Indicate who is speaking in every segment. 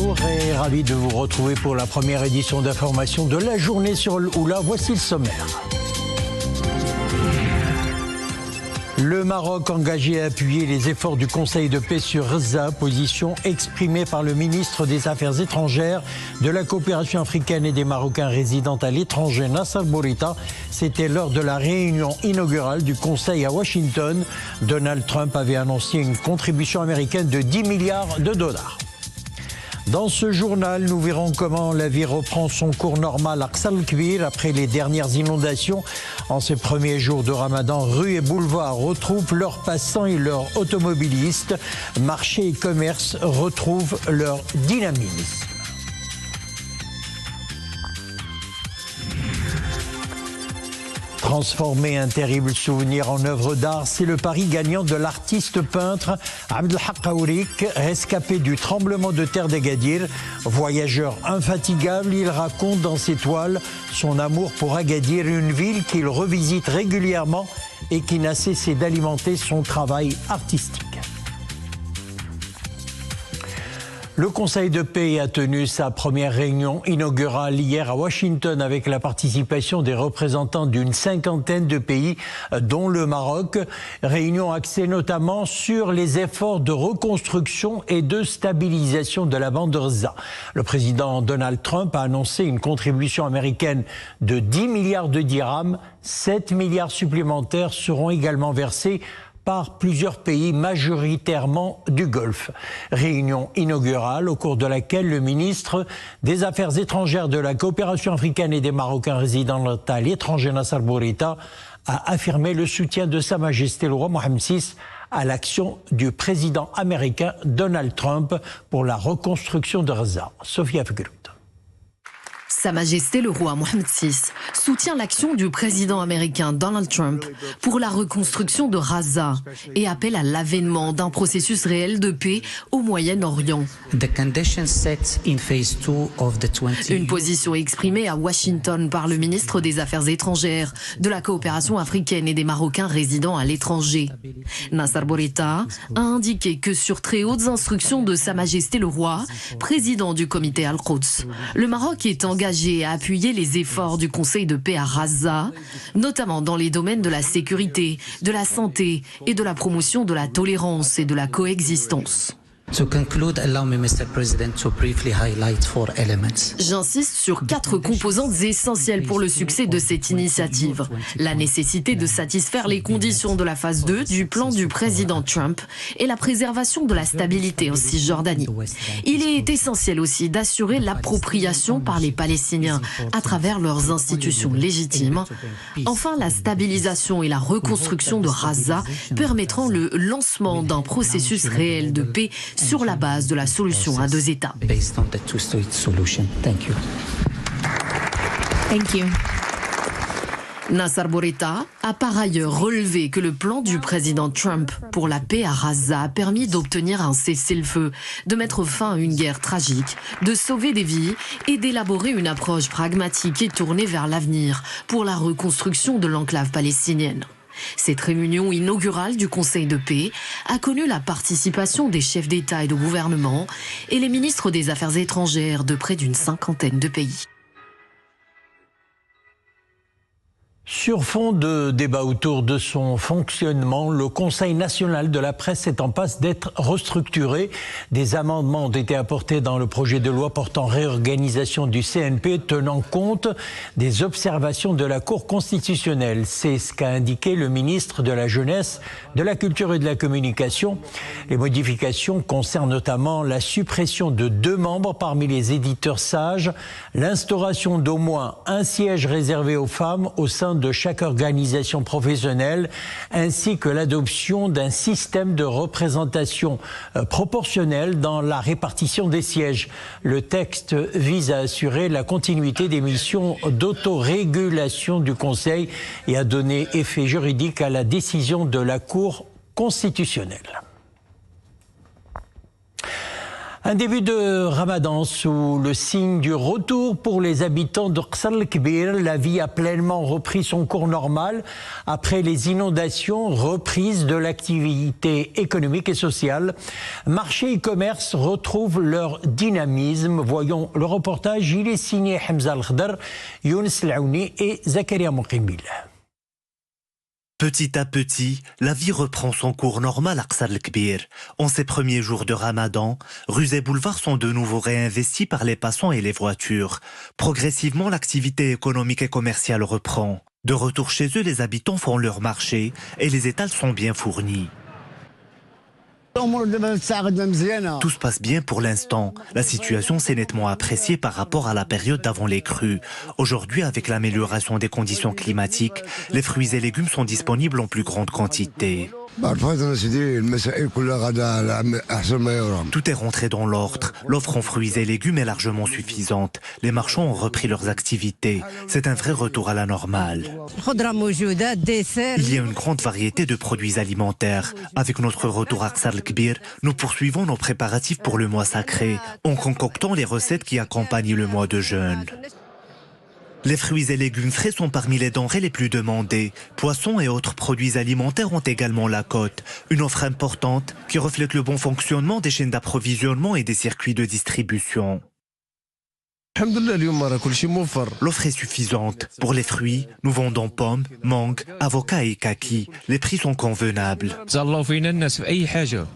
Speaker 1: bonjour et ravi de vous retrouver pour la première édition d'information de la journée sur l'Oula. Voici le sommaire. Le Maroc engagé à appuyer les efforts du Conseil de paix sur Gaza, position exprimée par le ministre des Affaires étrangères, de la coopération africaine et des Marocains résidant à l'étranger, Nassar Bourita. C'était lors de la réunion inaugurale du Conseil à Washington. Donald Trump avait annoncé une contribution américaine de 10 milliards de dollars. Dans ce journal, nous verrons comment la vie reprend son cours normal à Aqsa al-Kbir après les dernières inondations. En ces premiers jours de Ramadan, rues et boulevards retrouvent leurs passants et leurs automobilistes. Marchés et commerces retrouvent leur dynamisme. Transformer un terrible souvenir en œuvre d'art, c'est le pari gagnant de l'artiste peintre Abdelhak Aourik, rescapé du tremblement de terre d'Agadir. Voyageur infatigable, il raconte dans ses toiles son amour pour Agadir, une ville qu'il revisite régulièrement et qui n'a cessé d'alimenter son travail artistique. Le Conseil de paix a tenu sa première réunion inaugurale hier à Washington avec la participation des représentants d'une cinquantaine de pays, dont le Maroc. Réunion axée notamment sur les efforts de reconstruction et de stabilisation de la bande de Gaza. Le président Donald Trump a annoncé une contribution américaine de 10 milliards de dirhams. 7 milliards supplémentaires seront également versés par plusieurs pays majoritairement du Golfe. Réunion inaugurale au cours de laquelle le ministre des Affaires étrangères, de la coopération africaine et des Marocains résidant à l'étranger, Nassar Bourita, a affirmé le soutien de Sa Majesté le roi Mohammed VI à l'action du président américain Donald Trump pour la reconstruction de Gaza. Sophia Fekrout.
Speaker 2: Sa Majesté le roi Mohammed VI soutient l'action du président américain Donald Trump pour la reconstruction de Gaza et appelle à l'avènement d'un processus réel de paix au Moyen-Orient. Une position exprimée à Washington par le ministre des Affaires étrangères, de la coopération africaine et des Marocains résidant à l'étranger. Nassar Bourita a indiqué que sur très hautes instructions de Sa Majesté le roi, président du comité Al-Quds, le Maroc est engagé à appuyer les efforts du Conseil de paix à Gaza, notamment dans les domaines de la sécurité, de la santé et de la promotion de la tolérance et de la coexistence. J'insiste sur 4 composantes essentielles pour le succès de cette initiative. La nécessité de satisfaire les conditions de la phase 2 du plan du président Trump et la préservation de la stabilité en Cisjordanie. Il est essentiel aussi d'assurer l'appropriation par les Palestiniens à travers leurs institutions légitimes. Enfin, la stabilisation et la reconstruction de Gaza permettront le lancement d'un processus réel de paix sur la base de la solution à 2 États.
Speaker 3: Thank you.
Speaker 2: Nassar Bourita a par ailleurs relevé que le plan du président Trump pour la paix à Gaza a permis d'obtenir un cessez-le-feu, de mettre fin à une guerre tragique, de sauver des vies et d'élaborer une approche pragmatique et tournée vers l'avenir pour la reconstruction de l'enclave palestinienne. Cette réunion inaugurale du Conseil de paix a connu la participation des chefs d'État et de gouvernement et les ministres des Affaires étrangères de près d'une cinquantaine de pays.
Speaker 1: Sur fond de débat autour de son fonctionnement, le Conseil national de la presse est en passe d'être restructuré. Des amendements ont été apportés dans le projet de loi portant réorganisation du CNP, tenant compte des observations de la Cour constitutionnelle. C'est ce qu'a indiqué le ministre de la Jeunesse, de la Culture et de la Communication. Les modifications concernent notamment la suppression de 2 membres parmi les éditeurs sages, l'instauration d'au moins un siège réservé aux femmes au sein de chaque organisation professionnelle, ainsi que l'adoption d'un système de représentation proportionnelle dans la répartition des sièges. Le texte vise à assurer la continuité des missions d'autorégulation du Conseil et à donner effet juridique à la décision de la Cour constitutionnelle. Un début de Ramadan sous le signe du retour pour les habitants de Qasr el-Kbir. La vie a pleinement repris son cours normal après les inondations, reprise de l'activité économique et sociale. Marché et commerce retrouvent leur dynamisme. Voyons le reportage. Il est signé Hamza Al-Khadr, Younes Laouni et Zakaria Moukimbil.
Speaker 3: Petit à petit, la vie reprend son cours normal à Qasr el-Kbir. En ces premiers jours de Ramadan, rues et boulevards sont de nouveau réinvestis par les passants et les voitures. Progressivement, l'activité économique et commerciale reprend. De retour chez eux, les habitants font leur marché et les étals sont bien fournis. Tout se passe bien pour l'instant. La situation s'est nettement appréciée par rapport à la période d'avant les crues. Aujourd'hui, avec l'amélioration des conditions climatiques, les fruits et légumes sont disponibles en plus grande quantité. Tout est rentré dans l'ordre. L'offre en fruits et légumes est largement suffisante. Les marchands ont repris leurs activités. C'est un vrai retour à la normale. Il y a une grande variété de produits alimentaires. Avec notre retour à Qasr el-Kbir, nous poursuivons nos préparatifs pour le mois sacré, en concoctant les recettes qui accompagnent le mois de jeûne. Les fruits et légumes frais sont parmi les denrées les plus demandées. Poissons et autres produits alimentaires ont également la cote. Une offre importante qui reflète le bon fonctionnement des chaînes d'approvisionnement et des circuits de distribution. L'offre est suffisante. Pour les fruits, nous vendons pommes, mangues, avocats et kakis. Les prix sont convenables.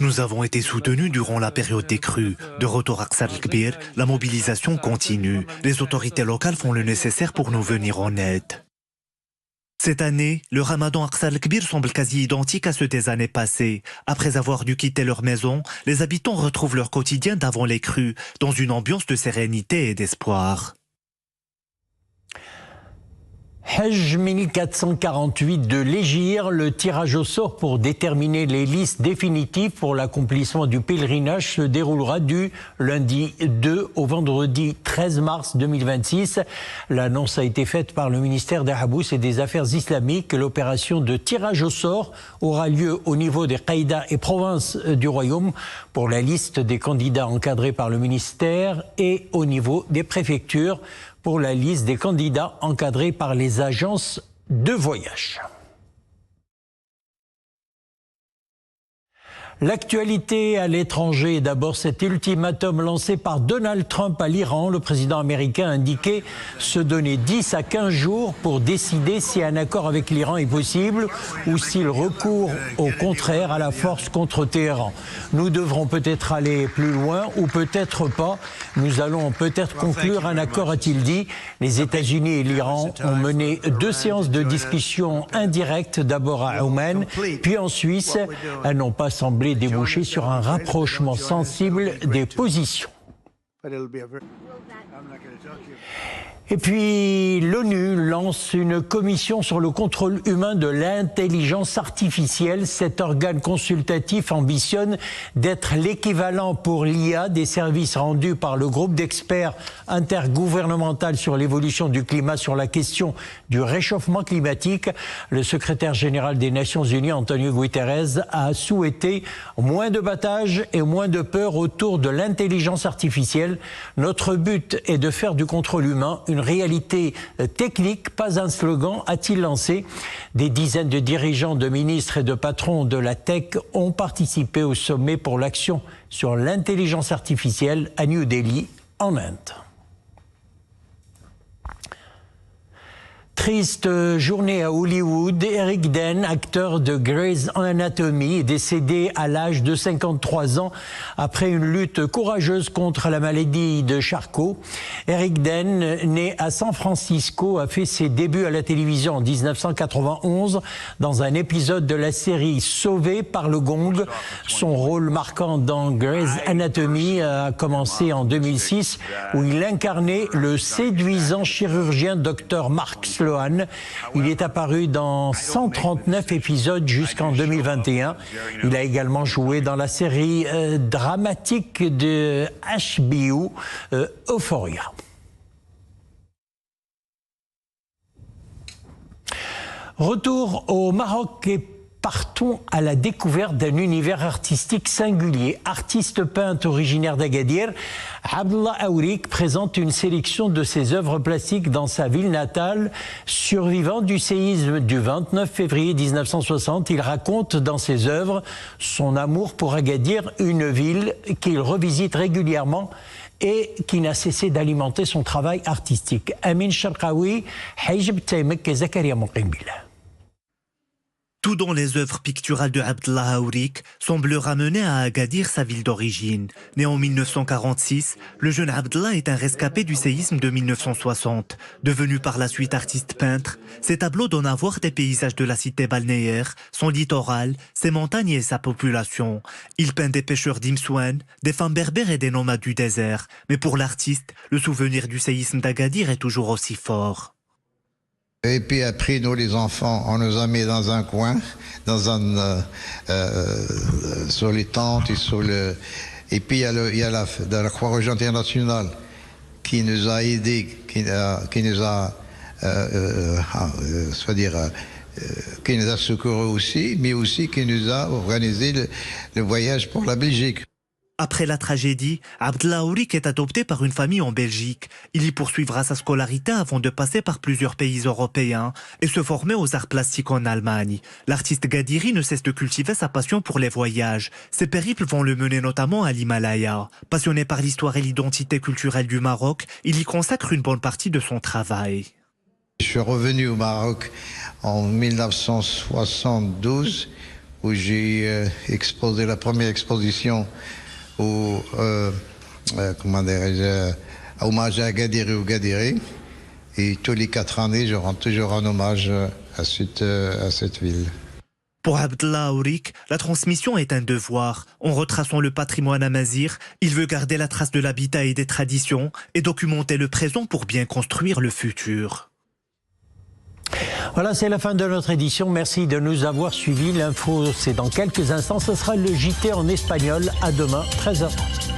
Speaker 3: Nous avons été soutenus durant la période des crues. De retour à Qasr el-Kbir, la mobilisation continue. Les autorités locales font le nécessaire pour nous venir en aide. Cette année, le Ramadan à Qasr el-Kbir semble quasi identique à ceux des années passées. Après avoir dû quitter leur maison, les habitants retrouvent leur quotidien d'avant les crues, dans une ambiance de sérénité et d'espoir.
Speaker 1: Hajj 1448 de l'Hégire, le tirage au sort pour déterminer les listes définitives pour l'accomplissement du pèlerinage se déroulera du lundi 2 au vendredi 13 mars 2026. L'annonce a été faite par le ministère des Habous et des Affaires islamiques. L'opération de tirage au sort aura lieu au niveau des Qaïdas et provinces du Royaume pour la liste des candidats encadrés par le ministère et au niveau des préfectures pour la liste des candidats encadrés par les agences de voyage. L'actualité à l'étranger, d'abord cet ultimatum lancé par Donald Trump à l'Iran. Le président américain a indiqué se donner 10 à 15 jours pour décider si un accord avec l'Iran est possible ou s'il recourt au contraire à la force contre Téhéran. Nous devrons peut-être aller plus loin ou peut-être pas. Nous allons peut-être conclure un accord, a-t-il dit. Les États-Unis et l'Iran ont mené 2 séances de discussion indirectes, d'abord à Oman, puis en Suisse. Elles n'ont pas semblé déboucher sur un rapprochement sensible des positions. Et puis l'ONU lance une commission sur le contrôle humain de l'intelligence artificielle. Cet organe consultatif ambitionne d'être l'équivalent pour l'IA des services rendus par le groupe d'experts intergouvernemental sur l'évolution du climat sur la question du réchauffement climatique. Le secrétaire général des Nations Unies, Antonio Guterres, a souhaité moins de battage et moins de peur autour de l'intelligence artificielle. Notre but est de faire du contrôle humain une réalité technique, pas un slogan, a-t-il lancé. Des dizaines de dirigeants, de ministres et de patrons de la tech ont participé au sommet pour l'action sur l'intelligence artificielle à New Delhi, en Inde. Triste journée à Hollywood. Eric Dane, acteur de Grey's Anatomy, est décédé à l'âge de 53 ans après une lutte courageuse contre la maladie de Charcot. Eric Dane, né à San Francisco, a fait ses débuts à la télévision en 1991 dans un épisode de la série Sauvé par le Gong. Son rôle marquant dans Grey's Anatomy a commencé en 2006 où il incarnait le séduisant chirurgien Dr Mark Sloan. Il est apparu dans 139 épisodes jusqu'en 2021. Il a également joué dans la série dramatique de HBO, Euphoria. Retour au Maroc et Partons à la découverte d'un univers artistique singulier. Artiste peintre originaire d'Agadir, Abdallah Aourik présente une sélection de ses œuvres plastiques dans sa ville natale. Survivant du séisme du 29 février 1960, il raconte dans ses œuvres son amour pour Agadir, une ville qu'il revisite régulièrement et qui n'a cessé d'alimenter son travail artistique. Amin Sharqawi, Hajib Taimek et Zakaria Mouqimbillah.
Speaker 3: Tout dans les œuvres picturales de Abdallah Aourik semble ramener à Agadir sa ville d'origine. Né en 1946, le jeune Abdallah est un rescapé du séisme de 1960. Devenu par la suite artiste peintre, ses tableaux donnent à voir des paysages de la cité balnéaire, son littoral, ses montagnes et sa population. Il peint des pêcheurs d'Imsouane, des femmes berbères et des nomades du désert. Mais pour l'artiste, le souvenir du séisme d'Agadir est toujours aussi fort.
Speaker 4: Et puis après, nous les enfants, on nous a mis dans un coin, sur les tentes et puis il y a la Croix-Rouge internationale qui nous a aidés, qui nous a secourus aussi, mais aussi qui nous a organisé le voyage pour la Belgique.
Speaker 3: Après la tragédie, Abdallah Aourik est adopté par une famille en Belgique. Il y poursuivra sa scolarité avant de passer par plusieurs pays européens et se former aux arts plastiques en Allemagne. L'artiste Gadiri ne cesse de cultiver sa passion pour les voyages. Ses périples vont le mener notamment à l'Himalaya. Passionné par l'histoire et l'identité culturelle du Maroc, il y consacre une bonne partie de son travail.
Speaker 4: Je suis revenu au Maroc en 1972 où j'ai exposé la première exposition hommage à Agadir et au Gadiri. Et tous les 4 années, je rends toujours un hommage à cette ville.
Speaker 3: Pour Abdallah Aourik, la transmission est un devoir. En retraçant le patrimoine amazigh, il veut garder la trace de l'habitat et des traditions et documenter le présent pour bien construire le futur.
Speaker 1: Voilà, c'est la fin de notre édition. Merci de nous avoir suivis. L'info, c'est dans quelques instants. Ce sera le JT en espagnol. À demain, 13h30.